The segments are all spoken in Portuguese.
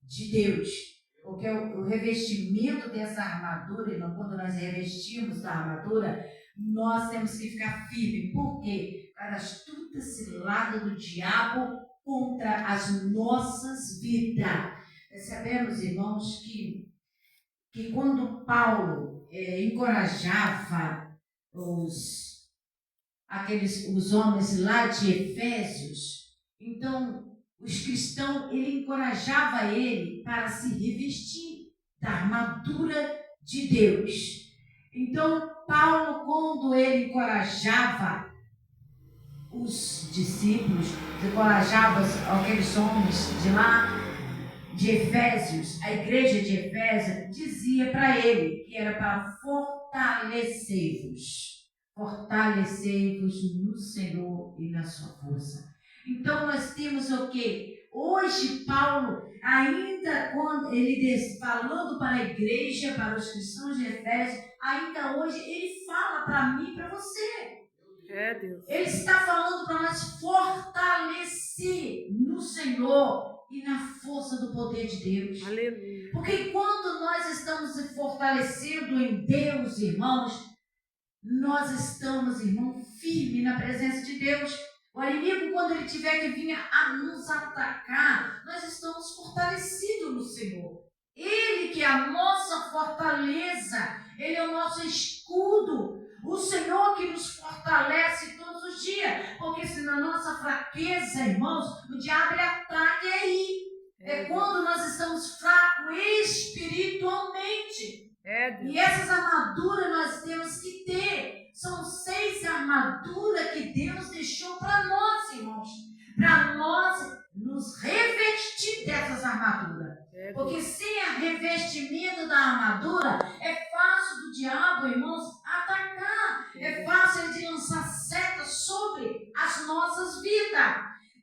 de Deus. Porque o revestimento dessa armadura, irmão, quando nós revestimos da armadura, nós temos que ficar firmes. Por quê? Para a astuta cilada do diabo contra as nossas vidas. Nós sabemos, irmãos, que quando Paulo encorajava os homens lá de Efésios, então os cristãos, ele encorajava ele para se revestir da armadura de Deus. Então Paulo, quando ele encorajava os discípulos, encorajava aqueles homens de lá de Efésios, a igreja de Efésios, dizia para ele que era para fortalecei-vos no Senhor e na sua força. Então nós temos o quê? Hoje Paulo, ainda quando ele falando para a igreja, para os cristãos de Efésios, ainda hoje ele fala para mim e para você. Deus. Ele está falando para nós fortalecer no Senhor e na força do poder de Deus. Aleluia. Porque quando nós estamos se fortalecendo em Deus, irmãos, nós estamos, irmão, firmes na presença de Deus. O inimigo, quando ele tiver que vir a nos atacar, nós estamos fortalecidos no Senhor. Ele que é a nossa fortaleza, ele é o nosso escudo. O Senhor que nos fortalece todos os dias. Porque se na nossa fraqueza, irmãos, o diabo ele ataca aí. É quando nós estamos fracos espiritualmente. E essas armaduras nós temos que ter. São 6 armaduras que Deus deixou para nós, irmãos. Para nós nos revestir dessas armaduras. Porque sem a revestimento da armadura, é fácil do diabo, irmãos, atacar. É fácil de lançar setas sobre as nossas vidas.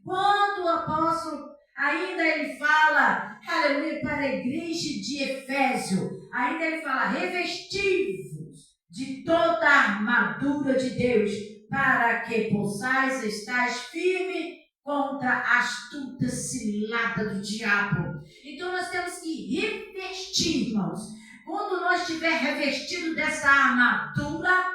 Quando o apóstolo ainda ele fala, aleluia, para a igreja de Efésio, ainda ele fala, revestivos de toda a armadura de Deus, para que possais estar firme contra a astuta cilada do diabo. Então nós temos que revestir, irmãos. Quando nós estiver revestido dessa armadura,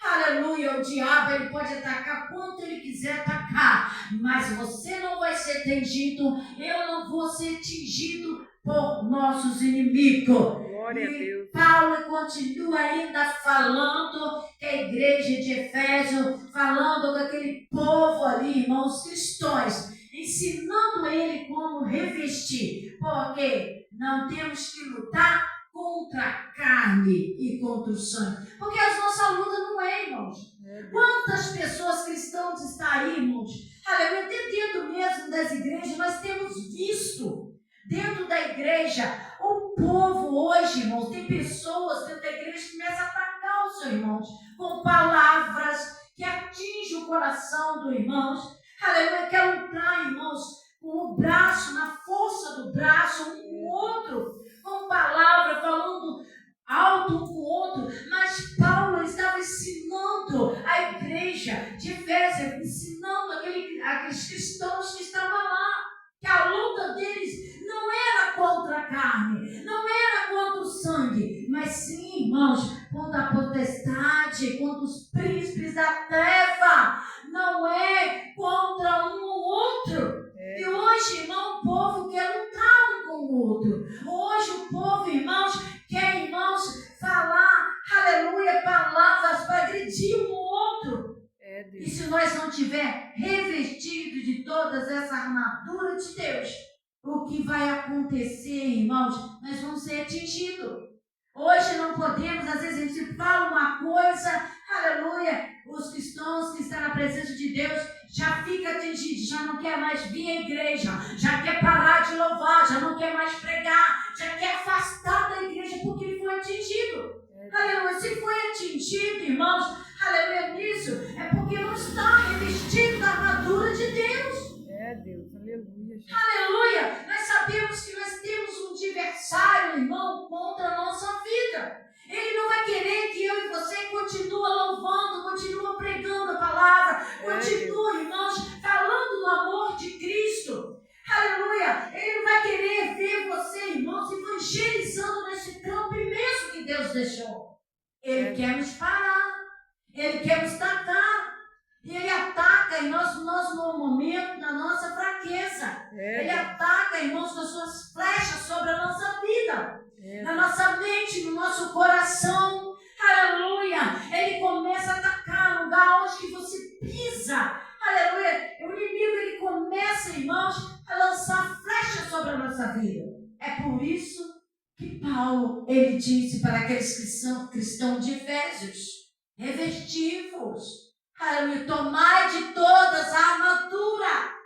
aleluia, o diabo ele pode atacar quanto ele quiser atacar, mas você não vai ser atingido, eu não vou ser atingido por nossos inimigos. Glória a Deus. Paulo continua ainda falando que a igreja de Efésio, falando com aquele povo ali, irmãos cristãos, ensinando ele como revestir, porque não temos que lutar contra a carne e contra o sangue, porque a nossa luta não é, irmãos. Quantas pessoas cristãs estão aí, irmãos? Aleluia, até dentro mesmo das igrejas, nós temos visto, dentro da igreja, o povo hoje, irmãos, tem pessoas dentro da igreja que começam a atacar os seus irmãos, com palavras que atingem o coração dos irmãos. Aleluia, quer lutar, irmãos, com o braço, na força do braço, um com o outro, com palavra, falando alto um com o outro, mas Paulo estava ensinando a igreja de Efésios, ensinando aqueles cristãos que estavam lá, que a luta deles não era contra a carne, não era contra o sangue, mas sim, irmãos, contra a potestade, contra os príncipes da treva, não é contra um ou outro. E hoje, irmão, o povo quer lutar um com o outro. Hoje o povo, irmãos, quer, irmãos, falar, aleluia, palavras para agredir um ou outro. E se nós não tiver revestido de todas essas armaduras de Deus, o que vai acontecer, irmãos? Nós vamos ser atingidos. Hoje não podemos, às vezes a gente fala uma coisa, aleluia, os cristãos que estão na presença de Deus já fica atingido, já não quer mais vir à igreja, já quer parar de louvar, já não quer mais pregar, já quer afastar da igreja porque ele foi atingido. Aleluia, se foi atingido, irmãos, aleluia, nisso, é porque não está revestido da armadura de Deus. Deus, aleluia. Aleluia, nós sabemos que nós temos um adversário, irmão, contra a nossa vida. Ele não vai querer que eu e você continue louvando, continue pregando a palavra, continue, irmãos, falando do amor de Cristo. Aleluia, ele não vai querer ver você evangelizando nesse campo imenso que Deus deixou. Ele quer nos parar, Ele quer nos atacar. E Ele ataca, irmãos, no momento da nossa fraqueza. Ele ataca, irmãos, com as suas flechas sobre a nossa vida, na nossa mente, no nosso coração. Aleluia! Ele começa a atacar o lugar onde que você pisa. Aleluia! O inimigo, ele começa, irmãos, a lançar flechas sobre a nossa vida. É por isso que Paulo, ele disse para aqueles cristãos de Efésios: revestivos. Aleluia, tomai de todas a armadura.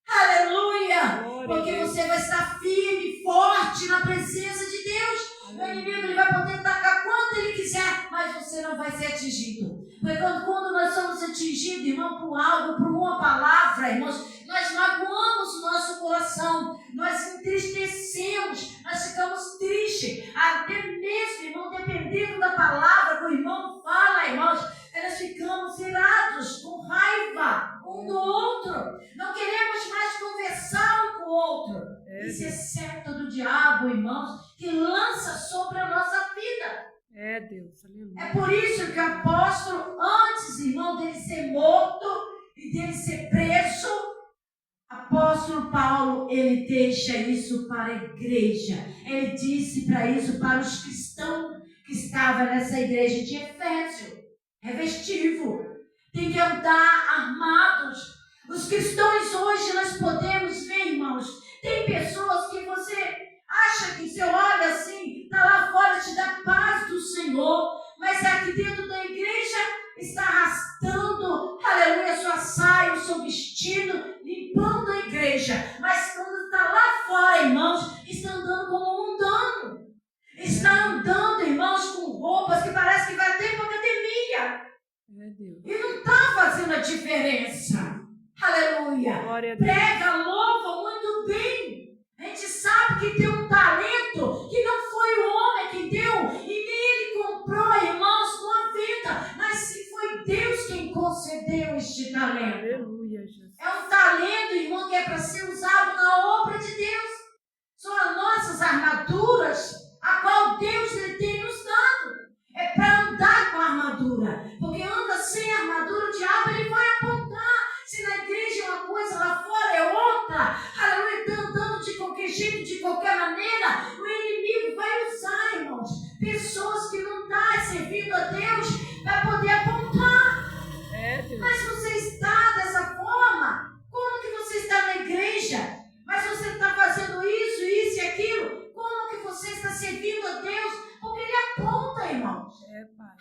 Aleluia, porque você vai estar firme, forte na presença de Deus. O inimigo, ele vai poder atacar quando ele quiser, mas você não vai ser atingido. Porque quando nós somos atingidos, irmão, por algo, por uma palavra, irmãos, nós magoamos o nosso coração, nós entristecemos, nós ficamos tristes, até mesmo, irmão, dependendo da palavra que o irmão fala, irmãos, nós ficamos irados, com raiva um do outro, não queremos mais conversar um com o outro. Isso é seta do diabo, irmãos, que lança sobre a nossa vida. Deus, aleluia. É por isso que o apóstolo, antes, irmão, dele ser morto e dele ser preso, apóstolo Paulo, ele deixa isso para a igreja. Ele disse para isso para os cristãos que estavam nessa igreja de Efésio: revestivo, tem que andar armados. Os cristãos hoje, nós podemos ver, irmãos, tem pessoas que você acha que você olha assim, está lá fora, te dá paz do Senhor, mas aqui dentro da igreja está arrastando, aleluia, sua saia, o seu vestido, limpando a igreja, mas quando está lá fora, irmãos, está andando como um mundano, está andando, irmãos, com roupas que parece que vai até para a academia, e não está fazendo a diferença. Aleluia. Prega, louva muito bem. A gente sabe que tem um talento que não foi o homem que deu e nem ele comprou, irmãos, com a venda, mas se foi Deus quem concedeu este talento. Aleluia, Jesus. É um talento, irmão, que é para ser usado na obra de Deus. São as nossas armaduras, a qual Deus lhe tem nos dado. É para andar com a armadura, porque anda sem a armadura, o diabo ele vai apontar. Se na igreja é uma coisa, lá fora é outra, aleluia, está andando de qualquer jeito, de qualquer maneira, o inimigo vai usar, irmãos, pessoas que não estão servindo a Deus para poder apontar. Mas você está dessa forma, como que você está na igreja, mas você está fazendo isso e aquilo, como que você está servindo a Deus? Porque ele aponta, irmãos.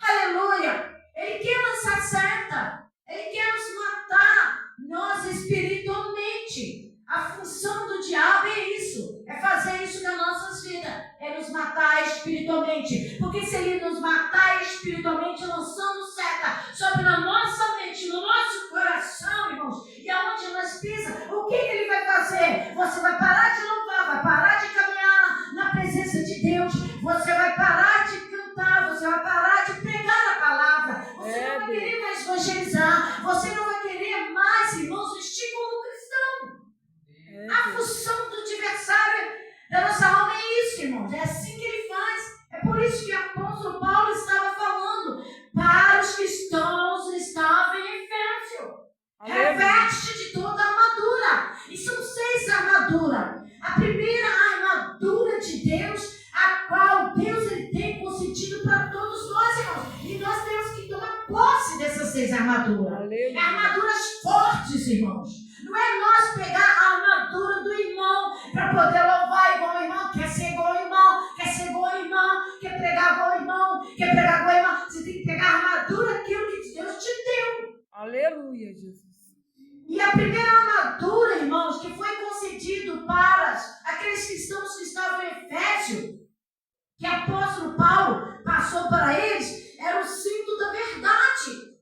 Aleluia, ele quer lançar seta. Ele quer nos matar, nós espiritualmente. A função do diabo é isso, é fazer isso nas nossas vidas, é nos matar espiritualmente. Porque se ele nos matar espiritualmente, lançando seta sobre a nossa mente, no nosso coração, irmãos, e aonde nós pisamos, o que ele vai fazer? Você vai parar de louvar, vai parar de caminhar na presença de Deus, você vai parar de cantar, você vai parar de pregar a palavra, você não vai querer mais evangelizar, você não vai querer mais, irmãos, vestir como cristão. A função do adversário da nossa alma é isso, irmãos, é assim que ele faz. É por isso que o apóstolo Paulo estava falando para os cristãos que estavam em Efésio: reveste de toda a armadura. E são 6 armaduras. A primeira armadura de Deus, a qual Deus ele tem concedido para todos nós, irmãos. E nós temos que tomar posse dessas 6 armaduras. É armaduras fortes, irmãos. Não é nós pegar a armadura do irmão para poder louvar igual o irmão, quer ser igual o irmão, quer ser igual o irmão, quer pregar igual o irmão, quer pregar igual o irmão. Você tem que pegar a armadura, aquilo que Deus te deu. Aleluia, Jesus. E a primeira armadura, irmãos, que foi concedido para aqueles cristãos que estavam em Efésio, que o apóstolo Paulo passou para eles, era o cinto da verdade.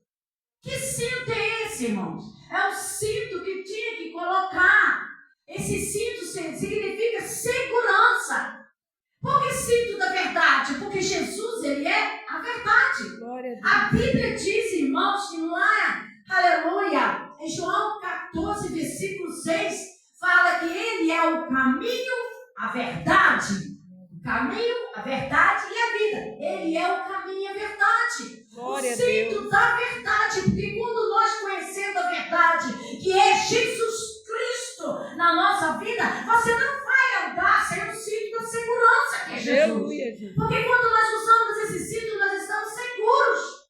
Que cinto é esse, irmãos? É o cinto que tinha que colocar. Esse cinto significa segurança. Por que cinto da verdade? Porque Jesus, ele é a verdade. Glória a Deus. A Bíblia diz, irmãos, que lá, aleluia, em João 14, versículo 6, fala que ele é o caminho, a verdade. caminho, a verdade e a vida. Ele é o caminho e a verdade. Glória O a cinto Deus. da verdade. Porque quando nós conhecemos a verdade, que é Jesus Cristo na nossa vida, você não vai andar sem o cinto da segurança, que é Jesus. Aleluia, Jesus. Porque quando nós usamos esse cinto, nós estamos seguros.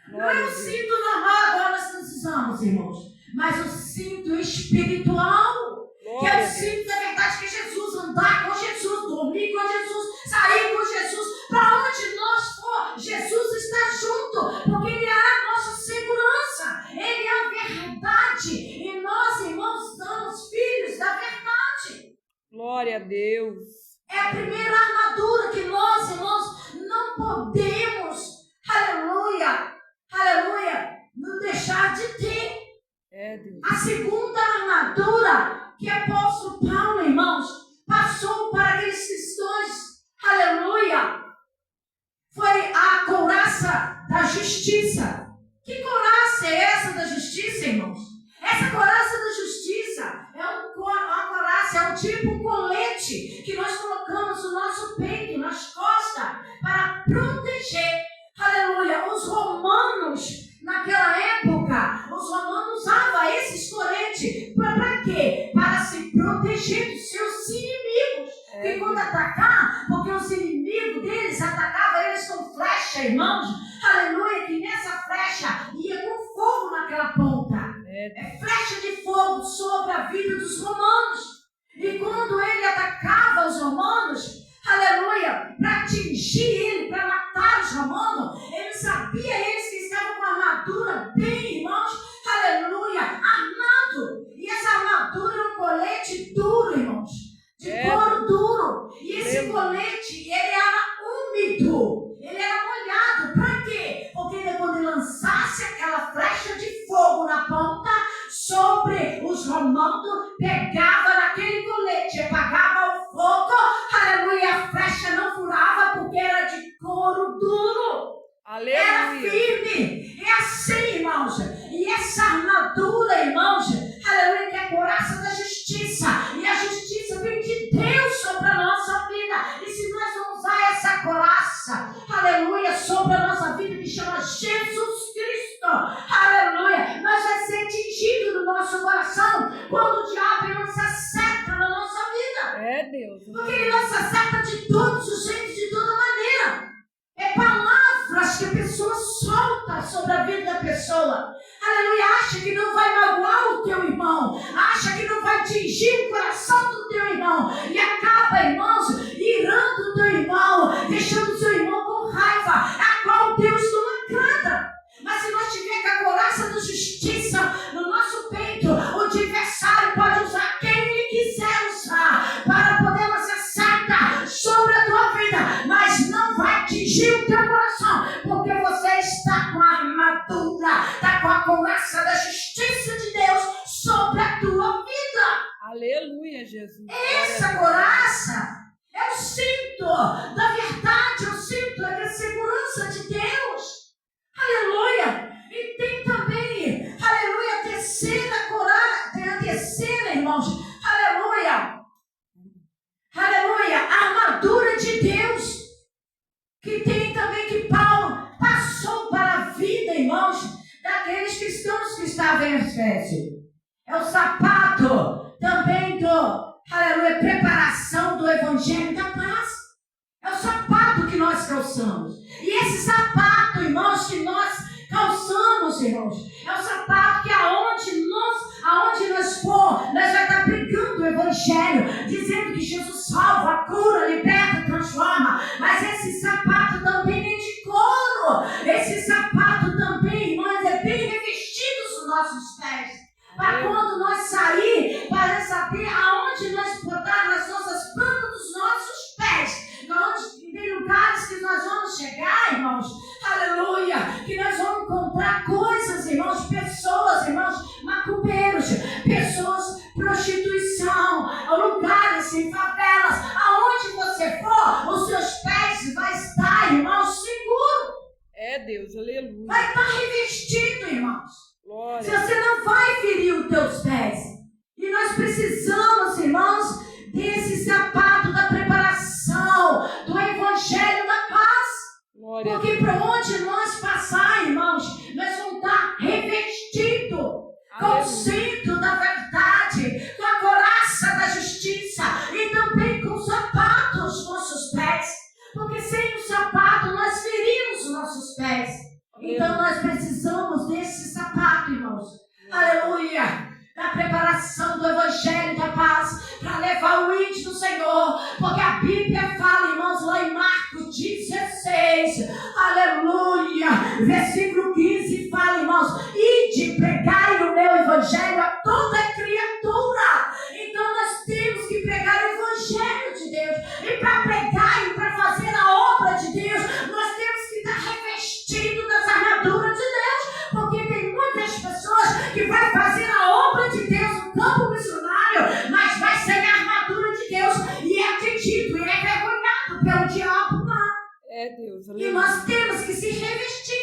Não é Glória a o Deus. cinto normal agora nós usamos, irmãos, mas o cinto espiritual, que é Glória o a Deus. cinto da verdade, que é Jesus, andar com Jesus, dormir com Jesus, sair com Jesus, para onde nós for, Jesus está junto, porque Ele é a nossa segurança, Ele é a verdade, e nós, irmãos, somos filhos da verdade. Glória a Deus. É a primeira armadura que nós, irmãos, não podemos, aleluia, não deixar de ter. É, Deus. A segunda armadura que o apóstolo Paulo, irmãos, passou para aqueles cristãos, aleluia, foi a couraça da justiça. Que couraça é essa da justiça, irmãos? Essa couraça da justiça é uma couraça, é um tipo colete que nós colocamos no nosso peito, nas costas, para proteger, aleluia, os romanos. Naquela época, os romanos usavam esses coletes. Para quê? Para se proteger dos seus inimigos. E quando atacar, porque os inimigos deles atacavam eles com flecha, irmãos. Aleluia, que nessa flecha ia com fogo naquela ponta. É flecha de fogo sobre a vida dos romanos. E quando ele atacava os romanos, aleluia, para atingir ele, para matar os romanos, ele sabia eles que estavam com a armadura bem, irmãos, aleluia, armado. E essa armadura é um colete duro, irmãos, de couro duro. E esse colete, ele era úmido, ele era molhado. Para quê? Porque quando ele lançasse aquela flecha de fogo na ponta sobre os romanos, pegava naquele colete, apagava o fogo, aleluia, a flecha não furava porque era de couro duro. Aleluia. Era firme. É assim, irmãos. E essa armadura, irmãos, aleluia, que é a couraça da justiça. E a justiça vem de Deus sobre a nossa vida. E se nós vamos usar essa couraça, aleluia, sobre a nossa vida, que chama Jesus Cristo, aleluia, nós vai ser atingido no nosso coração quando o diabo lança seta na nossa vida. É, Deus. Porque ele lança seta de todos os jeitos, de toda maneira. É palavras que a pessoa solta sobre a vida da pessoa. Aleluia, acha que não vai magoar o teu irmão, acha que não vai atingir o coração do teu irmão, e acaba, irmãos, irando o teu irmão, deixando o seu irmão com raiva, a qual Deus não agrada. Mas se nós tivermos a couraça da justiça no nosso peito, o adversário pode usar quem ele quiser usar para poder lançar seta sobre a tua vida, mas não vai atingir o teu coração, porque você está com a armadura, está com a couraça da justiça de Deus sobre a tua vida. Aleluia, Jesus. Essa couraça é o cinto da verdade, é o cinto da segurança de Deus. Aleluia. E tem também, aleluia, a terceira couraça, tem a terceira, irmãos, aleluia, a armadura de Deus, que tem também, que Paulo passou para a vida, irmãos, daqueles cristãos que estavam em Efésio. É o sapato também aleluia, preparação do evangelho da paz. É o sapato que nós calçamos. E esse sapato, irmãos, que nós calçamos, irmãos, é o sapato que aonde nós for, nós vamos estar pregando o evangelho, dizendo que Jesus salva, cura, liberta, transforma. Mas esse sapato também é de couro. Esse sapato também, irmãos, é bem revestido nos nossos pés. Para quando nós sair, para saber aonde nós botar nas nossas plantas dos nossos pés. Onde tem lugares que nós vamos chegar, irmãos, aleluia, que nós vamos encontrar coisas, irmãos, pessoas, irmãos, macumbeiros, pessoas, prostituição, lugares em favelas, aonde você for, os seus pés vai estar, irmãos, seguro. É, Deus, aleluia. Vai estar revestido, irmãos. Glória. Se você não vai ferir os teus pés. E nós precisamos, irmãos, desse sapato da preparação do Então nós precisamos desse sapato, irmãos. Aleluia. Da preparação do Evangelho da Paz para levar o índio do Senhor, porque a Bíblia fala, irmãos, lá em Marcos 16, aleluia, versículo 15 fala, irmãos, ide pregai o meu Evangelho a toda criatura. Então nós temos que pregar o Evangelho de Deus, e para pregar e para fazer a obra de Deus, nós temos que estar revestidos das armaduras de Deus, porque tem muitas pessoas que vai fazer a obra de Deus no campo missionário, mas vai sem a armadura de Deus, e é acredito, e é envergonhado pelo diabo, não. É Deus, E nós temos que se revestir,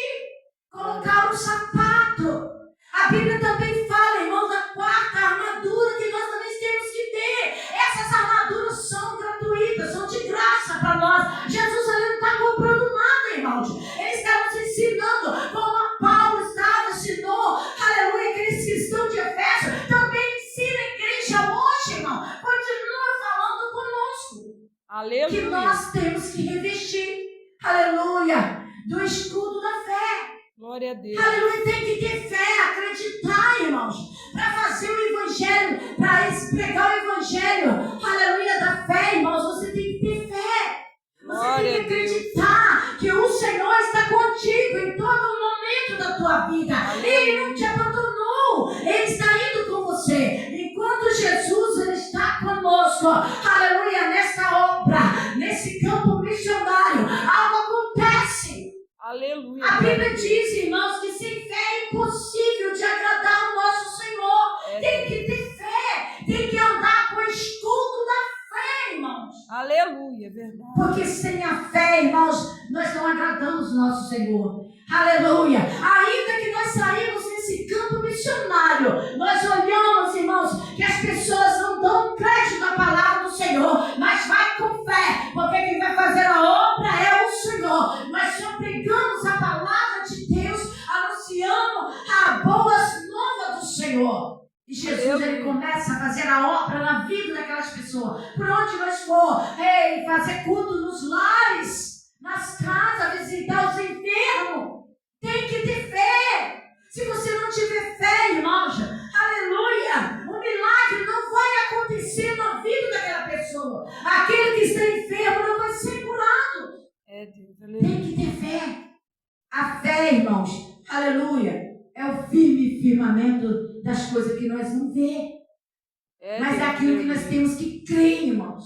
colocar um sapato. A Bíblia também fala, irmãos, da quarta armadura que nós também temos que ter. Essas armaduras são gratuitas, são de graça para nós. Jesus ali não está comprando nada, irmãos. Ele está nos ensinando, como Paulo ensinou, aleluia, aqueles que estão de Efésio, também ensina a igreja hoje, irmão. Continua falando conosco. Aleluia. Que nós temos que revestir, aleluia, do escudo da fé. Glória a Deus. Aleluia, tem que ter fé, acreditar, irmãos, para fazer o Evangelho, para pregar o Evangelho, aleluia, da fé, irmãos, você tem que ter fé. Você tem que acreditar que o Senhor está contigo em todo momento da tua vida. Ele não te abandonou, Ele está indo com você. Enquanto Jesus ele está conosco, aleluia, nessa obra, nesse campo missionário, algo acontece. Aleluia. A Bíblia diz, irmãos, que sem fé é impossível de agradar o nosso Senhor. Tem que ter fé, tem que andar com o escudo da fé, irmãos. Aleluia, é verdade. Porque sem a fé, irmãos, nós não agradamos o nosso Senhor. Aleluia. Ainda que nós saímos nesse campo missionário, nós olhamos, irmãos, que as pessoas não dão crédito à palavra do Senhor, mas vai com fé, porque quem vai fazer a obra é o Senhor. Nós só pregamos a palavra de Deus, anunciando as boas novas do Senhor. E Jesus ele começa a fazer a obra na vida daquelas pessoas. Por onde nós for, fazer culto nos lares, nas casas, visitar os enfermos. Tem que ter fé. Se você não tiver fé, irmãos, aleluia, o milagre não vai acontecer na vida daquela pessoa. Aquele que está enfermo não vai ser curado. É Deus, aleluia. Tem que ter fé. A fé, irmãos, aleluia, é o firme firmamento das coisas que nós não vemos. Mas é aquilo que nós temos que crer, irmãos.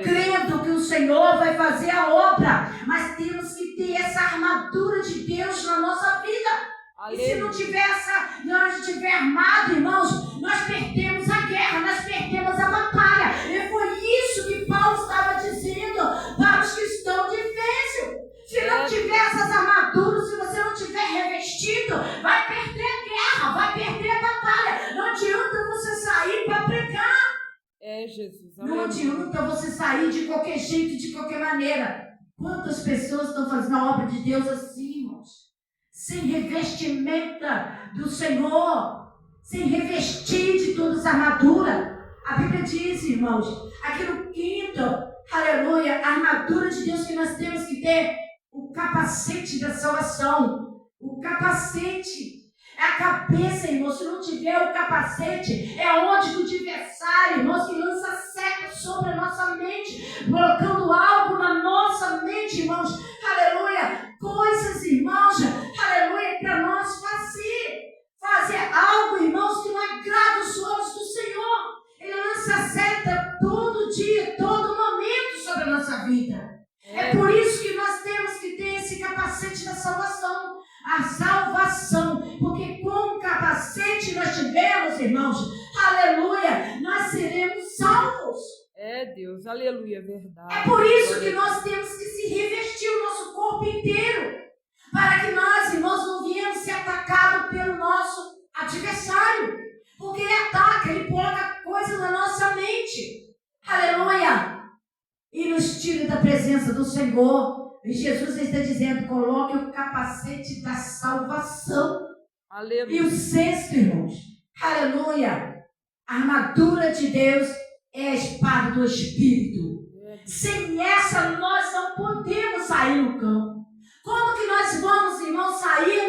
Crendo que o Senhor vai fazer a obra, mas temos que ter essa armadura de Deus na nossa vida. E se não estiver armado, irmãos, nós perdemos a guerra, nós perdemos a batalha. E foi isso que Paulo estava dizendo para os que estão de Efésio. Se não tiver essas armaduras, se você não tiver revestido, vai perder a guerra, vai perder a batalha. Não adianta você sair para pregar. É, Jesus. Não adianta você sair de qualquer jeito, de qualquer maneira. Quantas pessoas estão fazendo a obra de Deus assim, irmãos? Sem revestimento do Senhor, sem revestir de toda essa armadura. A Bíblia diz, irmãos, aqui no 5º, aleluia, a armadura de Deus que nós temos que ter, o capacete da salvação. O capacete é a cabeça, irmão. Se não tiver o capacete, é onde o adversário, irmãos, que lança seta sobre a nossa mente, colocando algo na nossa mente, irmãos. Aleluia. Coisas, irmãos, aleluia, para nós fazer algo, irmãos, que não agrada os olhos do Senhor. Ele lança seta todo dia, todo momento sobre a nossa vida. É por isso que nós temos que ter esse capacete da salvação. A salvação, porque com o capacete nós tivemos, irmãos, aleluia, nós seremos salvos. É Deus, aleluia, verdade. É por isso que nós temos que se revestir o nosso corpo inteiro, para que nós, irmãos, não viemos ser atacados pelo nosso adversário, porque ele ataca, ele coloca coisas na nossa mente, aleluia, e nos tira da presença do Senhor. E Jesus está dizendo, coloque o capacete da salvação. Aleluia. E o 6º, irmãos, aleluia, a armadura de Deus é a espada do Espírito. Sem essa nós não podemos sair no campo. Como que nós vamos, irmãos, sair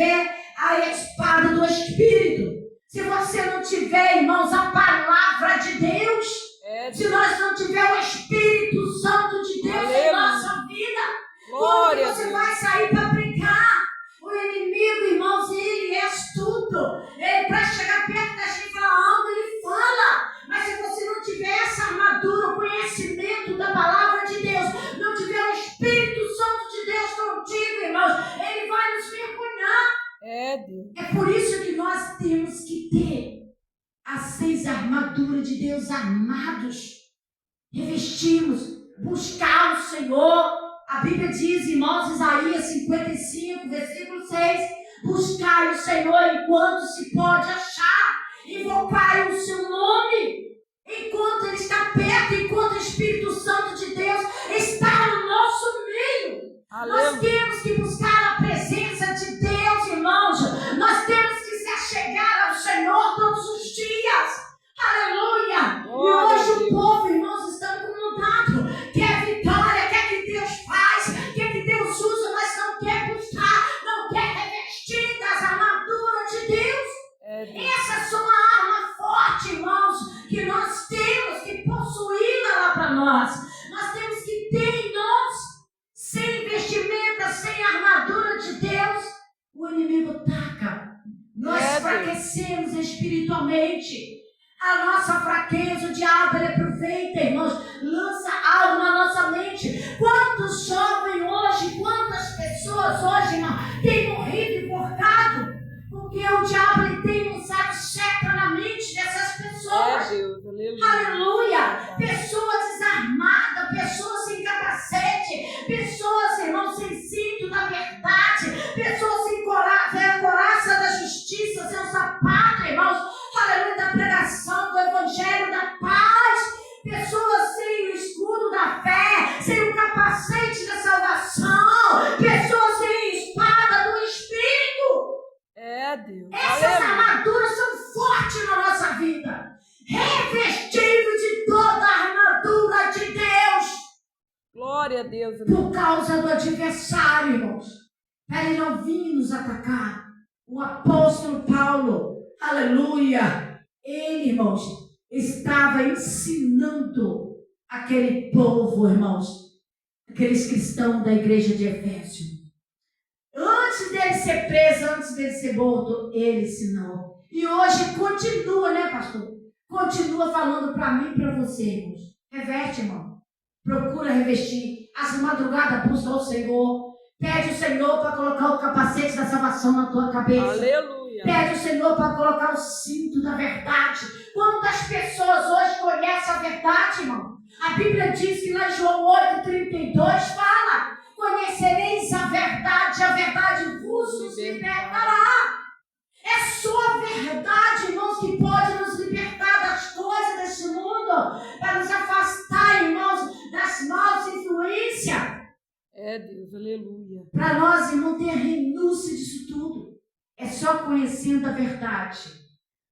tiver a espada do Espírito, se você não tiver, irmãos, a palavra de Deus, se nós não tiver o Espírito Santo de Deus em nossa vida, como que você vai sair para brigar? O inimigo, irmãos, ele é astuto. Ele, para chegar perto da gente e falar algo, ele fala. Mas se você não tiver essa armadura, o conhecimento da palavra de Deus, não tiver o Espírito Santo de Deus contigo, irmãos, ele vai nos vergonhar. Deus. É por isso que nós temos que ter as 6 armaduras de Deus armados, revestimos, buscar o Senhor. A Bíblia diz, irmãos, Isaías 55, versículo 6, buscai o Senhor enquanto se pode achar, invocai o seu nome, enquanto Ele está perto, enquanto o Espírito Santo de Deus está no nosso meio. Aleluia. Nós temos que buscar a presença de Deus, irmãos. Nós temos que se achegar ao Senhor todos os dias. Aleluia! Glória e hoje a Deus. o povo, irmãos, está incomodado. Quer vitória, quer que Deus faz, quer que Deus usa, mas não quer buscar, não quer revestir das armaduras de Deus. Essas são a arma forte, irmãos, que nós temos que possuí-la lá para nós. Nós temos que ter em nós, sem vestimenta, sem armadura de Deus, o inimigo ataca. Nós enfraquecemos espiritualmente. A nossa fraqueza, o diabo, ele aproveita, irmãos, lança algo na nossa mente. Quantos jovens hoje, quantas pessoas hoje, irmão, têm morrido enforcado? Porque o diabo, ele tem usado seta na mente dessas pessoas. Deus, aleluia. Aleluia! Pessoas desarmadas, pessoas sem capacete, pessoas, irmãos, sem cinto da verdade, pessoas sem coraça da justiça, sem o sapato, irmãos, aleluia, da pregação do evangelho da paz, pessoas sem o escudo da fé, sem o capacete da salvação, pessoas sem espada do Espírito. Deus. Essas armaduras são fortes na nossa vida. Revestido de toda a armadura de Deus. Glória a Deus. Por causa do adversário, irmãos, para ele não vir nos atacar. O apóstolo Paulo, aleluia, ele, irmãos, estava ensinando aquele povo, irmãos, aqueles cristãos da igreja de Éfeso. Antes dele ser preso, antes dele ser morto, ele ensinou. E hoje continua, né, pastor? Continua falando para mim e para você, irmãos. Reveste, irmão. Procura revestir. As madrugadas busca o Senhor. Pede o Senhor para colocar o capacete da salvação na tua cabeça. Aleluia. Pede o Senhor para colocar o cinto da verdade. Quantas pessoas hoje conhecem a verdade, irmão? A Bíblia diz que lá em João 8,32 fala: conhecereis a verdade vos libertará. É só a verdade, irmãos, que pode nos libertar das coisas desse mundo, para nos afastar, irmãos, das maus influências. Deus, aleluia. Para nós, irmão, ter a renúncia disso tudo. É só conhecendo a verdade.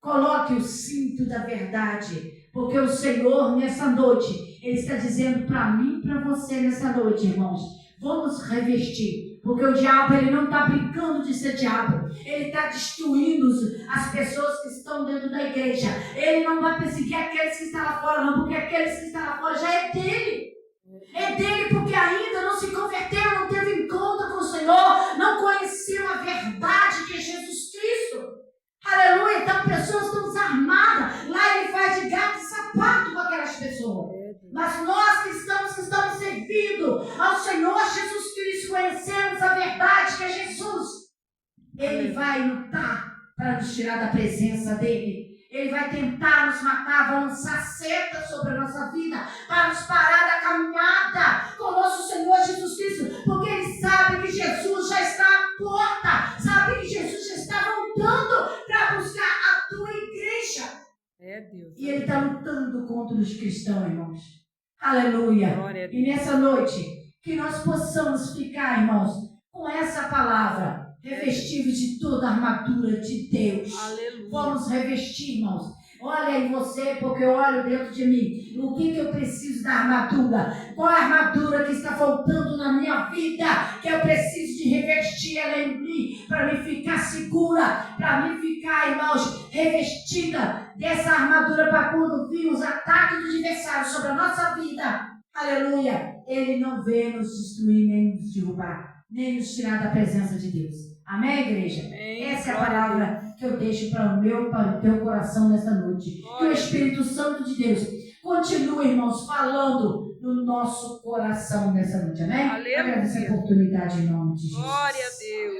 Coloque o cinto da verdade, porque o Senhor, nessa noite, Ele está dizendo para mim e para você nessa noite, irmãos, vamos revestir. Porque o diabo, ele não está brincando de ser diabo. Ele está destruindo as pessoas que estão dentro da igreja. Ele não vai perseguir aqueles que estão lá fora, não, porque aqueles que estão lá fora já é dele. É dele porque ainda não se converteu, não teve encontro com o Senhor, não conheceu a verdade que é Jesus Cristo. Aleluia! Então pessoas estão desarmadas. Lá ele faz de gato e sapato com aquelas pessoas. Mas nós que estamos servindo ao Senhor Jesus Cristo, conhecemos a verdade que é Jesus. Ele vai lutar para nos tirar da presença dele. Ele vai tentar nos matar, vai lançar seta sobre a nossa vida, para nos parar da caminhada com o nosso Senhor Jesus Cristo, porque ele sabe que Jesus já está à porta, sabe que Jesus já está voltando para buscar a tua igreja. Deus. E ele está lutando contra os cristãos, irmãos. Aleluia. Glória a Deus. E nessa noite, que nós possamos ficar, irmãos, com essa palavra, revestidos de toda a armadura de Deus. Aleluia. Vamos revestir, irmãos, Olha em você, porque eu olho dentro de mim. O que eu preciso da armadura? Qual a armadura que está faltando na minha vida? Que eu preciso de revestir ela em mim, para me ficar segura, para me ficar, irmãos, revestida dessa armadura, para quando vir os ataques do adversário sobre a nossa vida, aleluia, ele não vê nos destruir, nem nos derrubar, nem nos tirar da presença de Deus. Amém, igreja? Amém. Essa é a palavra que eu deixo para o teu coração nessa noite. Que o Espírito Santo de Deus continue, irmãos, falando no nosso coração nessa noite. Amém? Aleluia. Agradeço a oportunidade em nome de Jesus. Glória a Deus.